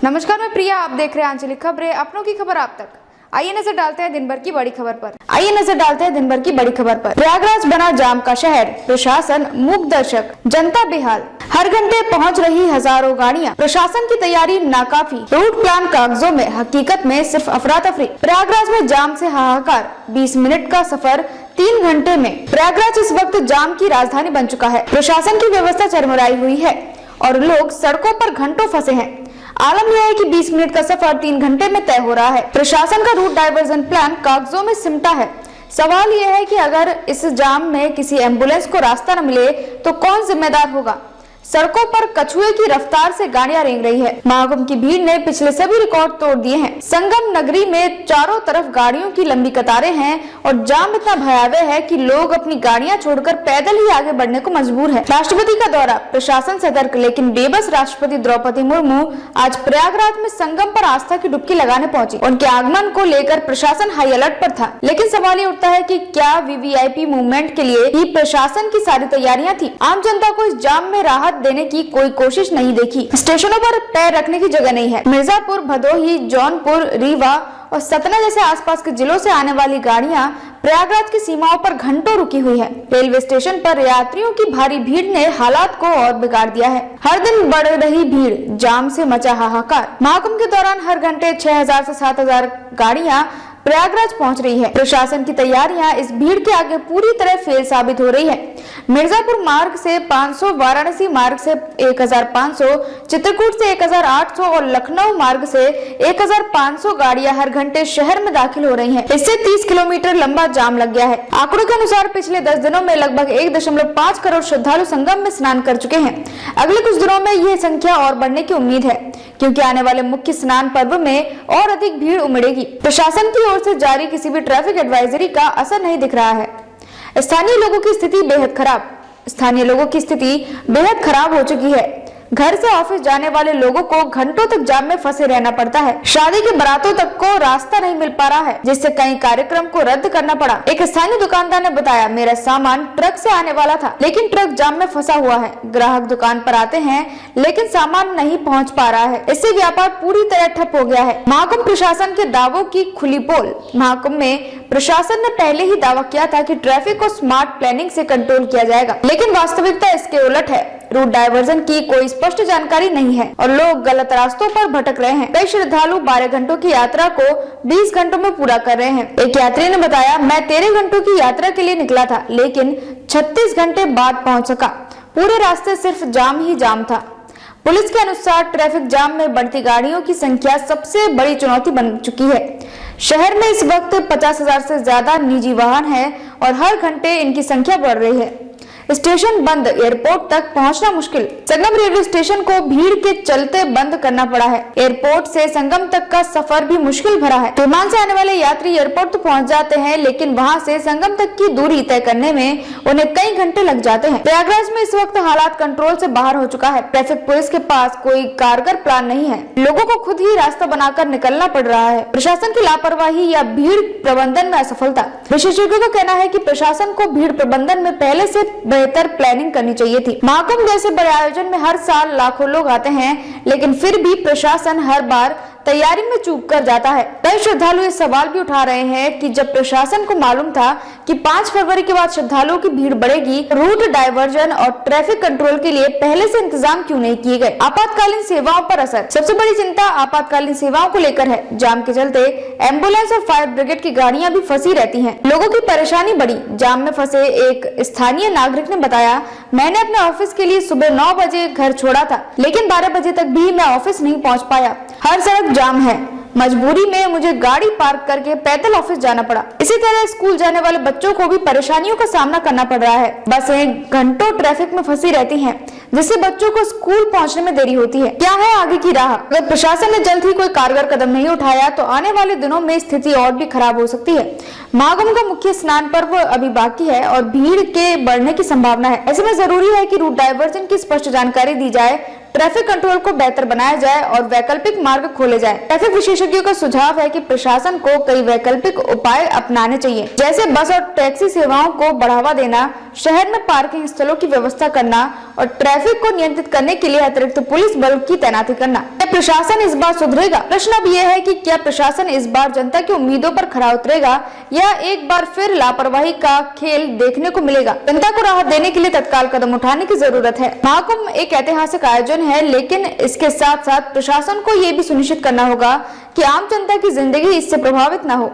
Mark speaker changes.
Speaker 1: नमस्कार, मैं प्रिया, आप देख रहे हैं आंचलिक खबरें, अपनों की खबर आप तक। आइए नजर डालते हैं दिन भर की बड़ी खबर पर। प्रयागराज बना जाम का शहर, प्रशासन मूक दर्शक, जनता बेहाल। हर घंटे पहुंच रही हजारों गाड़ियां, प्रशासन की तैयारी नाकाफी, रूट प्लान कागजों में, हकीकत में सिर्फ अफरा तफरी। प्रयागराज में जाम से हाहाकार, 20 मिनट का सफर 3 घंटे में। प्रयागराज इस वक्त जाम की राजधानी बन चुका है। प्रशासन की व्यवस्था चरमराई हुई है और लोग सड़कों पर घंटों फंसे हैं। आलम यह है कि 20 मिनट का सफर 3 घंटे में तय हो रहा है। प्रशासन का रूट डाइवर्जन प्लान कागजों में सिमटा है। सवाल यह है कि अगर इस जाम में किसी एम्बुलेंस को रास्ता न मिले तो कौन जिम्मेदार होगा। सड़कों पर कछुए की रफ्तार से गाड़ियां रेंग रही है। महाकुंभ की भीड़ ने पिछले सभी रिकॉर्ड तोड़ दिए हैं। संगम नगरी में चारों तरफ गाड़ियों की लंबी कतारें हैं और जाम इतना भयावह है कि लोग अपनी गाड़ियां छोड़कर पैदल ही आगे बढ़ने को मजबूर हैं। राष्ट्रपति का दौरा, प्रशासन सतर्क लेकिन बेबस। राष्ट्रपति द्रौपदी मुर्मू आज प्रयागराज में संगम पर आस्था की डुबकी लगाने पहुंची। उनके आगमन को लेकर प्रशासन हाई अलर्ट पर था, लेकिन सवाल ये उठता है कि क्या वीवीआईपी मूवमेंट के लिए ही प्रशासन की सारी तैयारियां थी। आम जनता को इस जाम में राहत देने की कोई कोशिश नहीं देखी। स्टेशनों पर पैर रखने की जगह नहीं है। मिर्जापुर, भदोही, जौनपुर, रीवा और सतना जैसे आसपास के जिलों से आने वाली गाड़ियां प्रयागराज की सीमाओं पर घंटों रुकी हुई है। रेलवे स्टेशन पर यात्रियों की भारी भीड़ ने हालात को और बिगाड़ दिया है। हर दिन बढ़ रही भीड़, जाम से मचा हाहाकार। महाकुंभ के दौरान हर घंटे 6000 से 7000 गाड़ियां प्रयागराज पहुंच रही है। प्रशासन की तैयारियां इस भीड़ के आगे पूरी तरह फेल साबित हो रही है। मिर्जापुर मार्ग से 500, वाराणसी मार्ग से 1500, चित्रकूट से 1800 और लखनऊ मार्ग से 1500 गाड़ियां हर घंटे शहर में दाखिल हो रही हैं। इससे 30 किलोमीटर लंबा जाम लग गया है। आंकड़ों के अनुसार पिछले 10 दिनों में लगभग 1.5 करोड़ श्रद्धालु संगम में स्नान कर चुके हैं। अगले कुछ दिनों में यह संख्या और बढ़ने की उम्मीद है, क्योंकि आने वाले मुख्य स्नान पर्व में और अधिक भीड़ उमड़ेगी। प्रशासन की ओर से जारी किसी भी ट्रैफिक एडवाइजरी का असर नहीं दिख रहा है। स्थानीय लोगों की स्थिति बेहद खराब हो चुकी है। घर से ऑफिस जाने वाले लोगों को घंटों तक जाम में फंसे रहना पड़ता है। शादी के बारातों तक को रास्ता नहीं मिल पा रहा है, जिससे कई कार्यक्रम को रद्द करना पड़ा। एक स्थानीय दुकानदार ने बताया, मेरा सामान ट्रक से आने वाला था, लेकिन ट्रक जाम में फंसा हुआ है। ग्राहक दुकान पर आते हैं, लेकिन सामान नहीं पहुंच पा रहा है। इससे व्यापार पूरी तरह ठप हो गया है। महाकुंभ प्रशासन के दावों की खुली पोल। महाकुंभ में प्रशासन ने पहले ही दावा किया था कि ट्रैफिक को स्मार्ट प्लानिंग से कंट्रोल किया जाएगा, लेकिन वास्तविकता इसके उलट है। रूट डाइवर्जन की कोई स्पष्ट जानकारी नहीं है और लोग गलत रास्तों पर भटक रहे हैं। कई श्रद्धालु 12 घंटों की यात्रा को 20 घंटों में पूरा कर रहे हैं। एक यात्री ने बताया, मैं 13 घंटों की यात्रा के लिए निकला था, लेकिन 36 घंटे बाद पहुंच सका। पूरे रास्ते सिर्फ जाम ही जाम था। पुलिस के अनुसार ट्रैफिक जाम में बढ़ती गाड़ियों की संख्या सबसे बड़ी चुनौती बन चुकी है। शहर में इस वक्त 50,000 से ज्यादा निजी वाहन हैं और हर घंटे इनकी संख्या बढ़ रही है। स्टेशन बंद, एयरपोर्ट तक पहुंचना मुश्किल। संगम रेलवे स्टेशन को भीड़ के चलते बंद करना पड़ा है। एयरपोर्ट से संगम तक का सफर भी मुश्किल भरा है। विमान से आने वाले यात्री एयरपोर्ट तो पहुंच जाते हैं, लेकिन वहां से संगम तक की दूरी तय करने में उन्हें कई घंटे लग जाते हैं। प्रयागराज में इस वक्त हालात कंट्रोल से बाहर हो चुका है। ट्रैफिक पुलिस के पास कोई कारगर प्लान नहीं है। लोगों को खुद ही रास्ता बनाकर निकलना पड़ रहा है। प्रशासन की लापरवाही या भीड़ प्रबंधन में असफलता। विशेषज्ञों का कहना है कि प्रशासन को भीड़ प्रबंधन में पहले से बेहतर प्लानिंग करनी चाहिए थी। महाकुंभ जैसे बड़े आयोजन में हर साल लाखों लोग आते हैं, लेकिन फिर भी प्रशासन हर बार तैयारी में चूक कर जाता है। कई श्रद्धालु ये सवाल भी उठा रहे हैं कि जब प्रशासन को मालूम था कि 5 फरवरी के बाद श्रद्धालुओं की भीड़ बढ़ेगी, रूट डाइवर्जन और ट्रैफिक कंट्रोल के लिए पहले से इंतजाम क्यों नहीं किए गए। आपातकालीन सेवाओं पर असर। सबसे बड़ी चिंता आपातकालीन सेवाओं को लेकर है। जाम के चलते एम्बुलेंस और फायर ब्रिगेड की गाड़ियां भी फंसी रहती हैं। लोगों की परेशानी बढ़ी। जाम में फंसे एक स्थानीय नागरिक ने बताया, मैंने अपने ऑफिस के लिए सुबह 9 बजे घर छोड़ा था, लेकिन 12 बजे तक भी मैं ऑफिस नहीं पहुंच पाया। हर सड़क जाम है। मजबूरी में मुझे गाड़ी पार्क करके पैदल ऑफिस जाना पड़ा। इसी तरह स्कूल जाने वाले बच्चों को भी परेशानियों का सामना करना पड़ रहा है। बसें घंटों ट्रैफिक में फंसी रहती हैं, जिससे बच्चों को स्कूल पहुंचने में देरी होती है। क्या है आगे की राह? अगर प्रशासन ने जल्द ही कोई कारगर कदम नहीं उठाया तो आने वाले दिनों में स्थिति और भी खराब हो सकती है। महाकुंभ का मुख्य स्नान पर्व अभी बाकी है और भीड़ के बढ़ने की संभावना है। ऐसे में जरूरी है कि रूट डाइवर्जन की स्पष्ट जानकारी दी जाए, ट्रैफिक कंट्रोल को बेहतर बनाया जाए और वैकल्पिक मार्ग खोले जाए। ट्रैफिक विशेषज्ञों का सुझाव है कि प्रशासन को कई वैकल्पिक उपाय अपनाने चाहिए, जैसे बस और टैक्सी सेवाओं को बढ़ावा देना, शहर में पार्किंग स्थलों की व्यवस्था करना और ट्रैफिक को नियंत्रित करने के लिए अतिरिक्त पुलिस बल की तैनाती करना। क्या प्रशासन इस बार सुधरेगा? प्रश्न अब यह है कि क्या प्रशासन इस बार जनता की उम्मीदों पर खरा उतरेगा या एक बार फिर लापरवाही का खेल देखने को मिलेगा? जनता को राहत देने के लिए तत्काल कदम उठाने की जरूरत है। महाकुंभ एक ऐतिहासिक आयोजन है, लेकिन इसके साथ साथ प्रशासन को ये भी सुनिश्चित करना होगा कि आम जनता की जिंदगी इससे प्रभावित न हो।